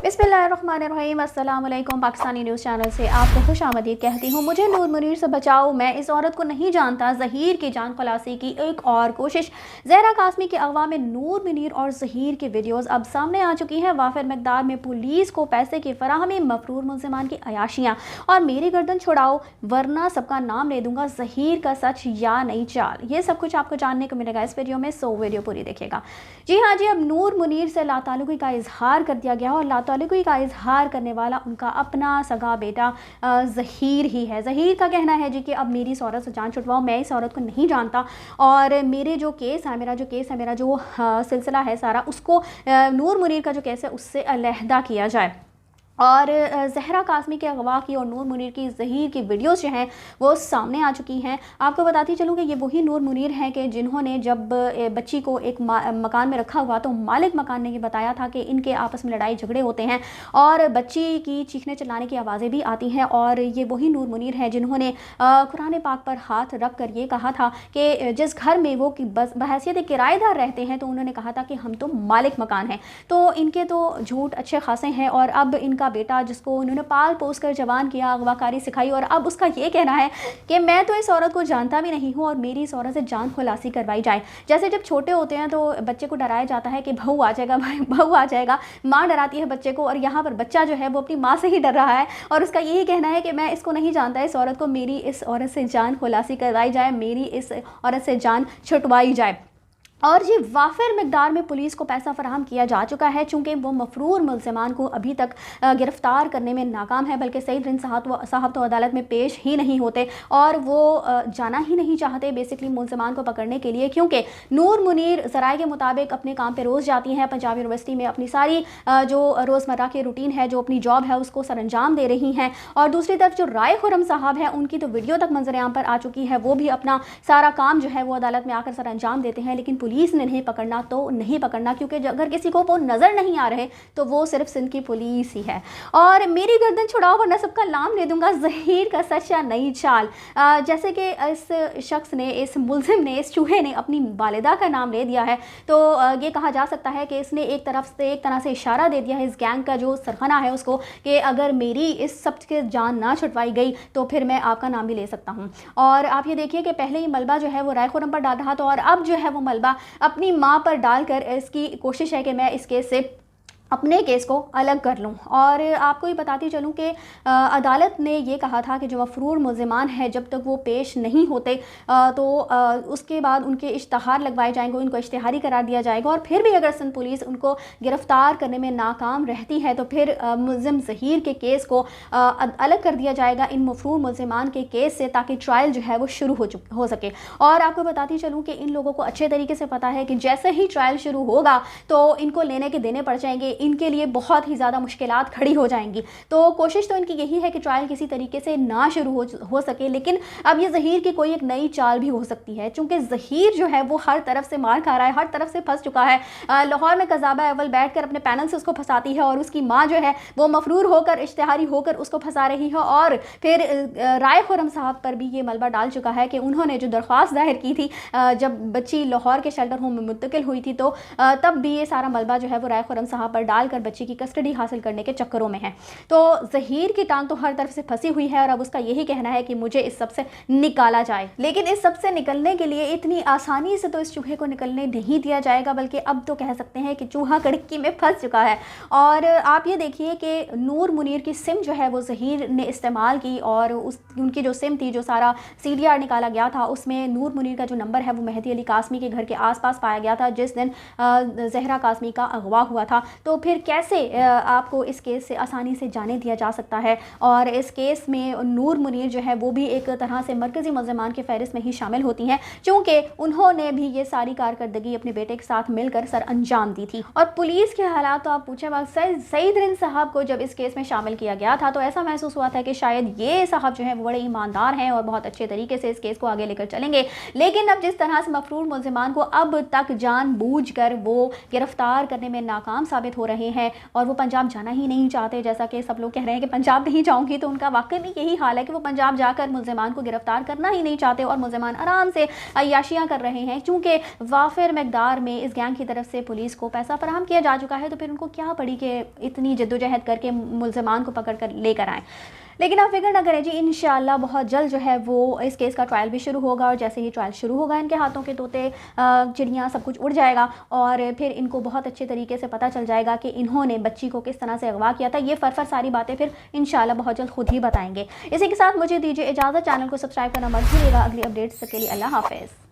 बिस्मिल्लाहिर्रहमानिर्रहीम। अस्सलाम वालेकुम। पाकिस्तानी न्यूज़ चैनल से आपको खुश आमदीद कहती हूँ। मुझे नूर मुनीर से बचाओ, मैं इस औरत को नहीं जानता। ज़हीर की जान खलासी की एक और कोशिश। ज़हरा कासमी के अगवा में नूर मुनीर और ज़हीर की वीडियोज़ अब सामने आ चुकी हैं। वाफिर मकदार में पुलिस को पैसे की फराहमी, मफरूर मुल्ज़िमान की अयाशियाँ और मेरी गर्दन छुड़ाओ वरना सबका नाम ले दूंगा। ज़हीर का सच या नई चाल, ये सब कुछ आपको जानने को मिलेगा इस वीडियो में, सो वीडियो पूरी देखिएगा। जी हाँ जी, अब नूर मुनीर से लाताल्लुकी का इजहार कर दिया गया और लाताल्लुकी का इजहार करने वाला उनका अपना सगा बेटा ज़हीर ही है। ज़हीर का कहना है जी कि अब मेरी इस औरत से जान छुटवाओ, मैं इस औरत को नहीं जानता और मेरा जो केस है, मेरा जो सिलसिला है सारा, उसको नूर मुनीर का जो केस है उससे अलहदा किया जाए। और ज़हरा कासमी के अगवा की और नूर मुनीर की ज़हीर की वीडियोस जो हैं वो सामने आ चुकी हैं। आपको बताती चलूँ कि ये वही नूर मुनीर हैं कि जिन्होंने जब बच्ची को एक मकान में रखा हुआ तो मालिक मकान ने ये बताया था कि इनके आपस में लड़ाई झगड़े होते हैं और बच्ची की चीखने चिल्लाने की आवाज़ें भी आती हैं। और ये वही नूर मुनीर हैं जिन्होंने कुरान पाक पर हाथ रख कर ये कहा था कि जिस घर में वो बस बहैसियत किराएदार रहते हैं तो उन्होंने कहा था कि हम तो मालिक मकान हैं। तो इनके तो झूठ अच्छे खासे हैं और अब इनका बेटा जिसको उन्होंने पाल पोस कर जवान किया, अगवाकारी सिखाई, और अब उसका ये कहना है कि मैं तो इस औरत को जानता भी नहीं हूँ और मेरी इस औरत से जान खुलासी करवाई जाए। जैसे जब छोटे होते हैं तो बच्चे को डराया जाता है कि बहू आ जाएगा, बहू आ जाएगा, माँ डराती है बच्चे को, और यहाँ पर बच्चा जो है वो अपनी माँ से ही डर रहा है और उसका यही कहना है कि मैं इसको नहीं जानता, इस औरत को मेरी इस औरत से जान खुलासी करवाई जाए, मेरी इस औरत से जान छुटवाई जाए। और जी वाफिर मकदार में पुलिस को पैसा फराहम किया जा चुका है चूँकि वो मफरूर मुल्ज़िमान को अभी तक गिरफ़्तार करने में नाकाम है, बल्कि सईद रिंद साहब तो अदालत में पेश ही नहीं होते और वो जाना ही नहीं चाहते बेसिकली मुल्ज़िमान को पकड़ने के लिए, क्योंकि नूर मुनीर ज़राए के मुताबिक अपने काम पर रोज़ जाती हैं पंजाब यूनिवर्सिटी में, अपनी सारी जो रोज़मर्रा की रूटीन है, जो अपनी जॉब है उसको सर अंजाम दे रही हैं। और दूसरी तरफ जो राय खुरम साहब हैं उनकी तो वीडियो तक मंजर-ए-आम पर आ चुकी है, वो भी अपना सारा काम जो है वो अदालत में आकर सर अंजाम देते हैं, लेकिन पुलिस ने नहीं पकड़ना तो नहीं पकड़ना, क्योंकि अगर किसी को वो नज़र नहीं आ रहे तो वो सिर्फ सिंध की पुलिस ही है। और मेरी गर्दन छुड़ाओ वरना सबका नाम ले दूंगा, ज़हीर का सच या नई चाल। जैसे कि इस शख्स ने, इस मुल्ज़िम ने, इस चूहे ने अपनी वालिदा का नाम ले दिया है तो ये कहा जा सकता है कि इसने एक तरह से इशारा दे दिया है इस गैंग का जो सरखना है उसको कि अगर मेरी इस सब के जान ना छुटवाई गई तो फिर मैं आपका नाम भी ले सकता हूँ। और आप ये देखिए कि पहले ही मलबा जो है वो राय खुरम पर डाल रहा था और अब जो है वो मलबा अपनी माँ पर डालकर इसकी कोशिश है कि मैं इस केस से अपने केस को अलग कर लूं। और आपको ये बताती चलूं कि अदालत ने ये कहा था कि जो मफरूर मुल्ज़िमान हैं जब तक वो पेश नहीं होते तो उसके बाद उनके इश्तहार लगवाए जाएंगे, उनको इश्तिहारी करार दिया जाएगा और फिर भी अगर सिंध पुलिस उनको गिरफ़्तार करने में नाकाम रहती है तो फिर मुल्ज़िम ज़हीर के केस को अलग कर दिया जाएगा इन मफरूर मुल्ज़िमान के केस से, ताकि ट्रायल जो है वो शुरू हो सके। और आपको बताती चलूँ कि इन लोगों को अच्छे तरीके से पता है कि जैसे ही ट्रायल शुरू होगा तो इनको लेने के देने पड़ जाएंगे, इनके लिए बहुत ही ज़्यादा मुश्किलात खड़ी हो जाएंगी। तो कोशिश तो इनकी यही है कि ट्रायल किसी तरीके से ना शुरू हो सके, लेकिन अब ये ज़हीर की कोई एक नई चाल भी हो सकती है, चूँकि ज़हीर जो है वो हर तरफ से मार खा रहा है, हर तरफ से फंस चुका है। लाहौर में कज़ाबा अव्वल बैठ कर अपने पैनल से उसको फंसाती है और उसकी माँ जो है वो मफरूर होकर इश्तिहारी होकर उसको फंसा रही है। और फिर राय खुरम साहब पर भी ये मलबा डाल चुका है कि उन्होंने जो दरख्वास्त दायर की थी जब बच्ची लाहौर के शेल्टर होम में मुंतकिल हुई थी तो तब भी ये सारा मलबा जो है वो राय खुरम साहब पर डालकर बच्ची की कस्टडी हासिल करने के चक्करों में है। तो ज़हीर की टांग तो हर तरफ से फंसी हुई है और अब उसका यही कहना है कि मुझे इस सब से निकाला जाए, लेकिन इस सब से निकलने के लिए इतनी आसानी से तो इस चूहे को निकलने नहीं दिया जाएगा, बल्कि अब तो कह सकते हैं कि चूहा कड़की में फंस चुका है। और आप ये देखिए कि नूर मुनीर की सिम जो है वो ज़हीर ने इस्तेमाल की और उनकी जो सिम थी, जो सारा CDR निकाला गया था उसमें नूर मुनीर का जो नंबर है वो मेहदी अली कासमी के घर के आसपास पाया गया था जिस दिन ज़हरा कासमी का अगवा हुआ था। तो फिर कैसे आपको इस केस से आसानी से जाने दिया जा सकता है? और इस केस में नूर मुनीर जो है वो भी एक तरह से मरकज़ी मुल्ज़िमान के फहरिस्त में ही शामिल होती हैं, चूँकि उन्होंने भी ये सारी कारकर्दगी अपने बेटे के साथ मिलकर सर अंजाम दी थी। और पुलिस के हालात तो आप पूछे बात, सईद रिंद साहब को जब इस केस में शामिल किया गया था तो ऐसा महसूस हुआ था कि शायद ये साहब जो है वो बड़े ईमानदार हैं और बहुत अच्छे तरीके से इस केस को आगे लेकर चलेंगे, लेकिन अब जिस तरह से मफरूर मुल्ज़िमान को अब तक जानबूझकर वो गिरफ्तार करने में नाकाम साबित हो رہے ہیں اور وہ پنجاب جانا ہی نہیں چاہتے. جیسا کہ سب لوگ کہہ رہے ہیں کہ پنجاب نہیں جاؤں گی, تو ان کا واقعی میں یہی حال ہے کہ وہ پنجاب جا کر ملزمان کو گرفتار کرنا ہی نہیں چاہتے اور ملزمان آرام سے عیاشیاں کر رہے ہیں. چونکہ وافر مقدار میں اس گینگ کی طرف سے پولیس کو پیسہ فراہم کیا جا چکا ہے, تو پھر ان کو کیا پڑی کہ اتنی جدوجہد کر کے ملزمان کو پکڑ کر لے کر آئیں. لیکن آپ فکر نہ کریں جی, انشاءاللہ بہت جلد جو ہے وہ اس کیس کا ٹرائل بھی شروع ہوگا, اور جیسے ہی ٹرائل شروع ہوگا ان کے ہاتھوں کے طوطے چڑیاں سب کچھ اڑ جائے گا, اور پھر ان کو بہت اچھے طریقے سے پتہ چل جائے گا کہ انہوں نے بچی کو کس طرح سے اغوا کیا تھا. یہ فرفر ساری باتیں پھر انشاءاللہ بہت جلد خود ہی بتائیں گے. اسی کے ساتھ مجھے دیجیے اجازت, چینل کو سبسکرائب کرنا مت بھولیے گا. اگلی اپڈیٹس کے لیے اللہ حافظ.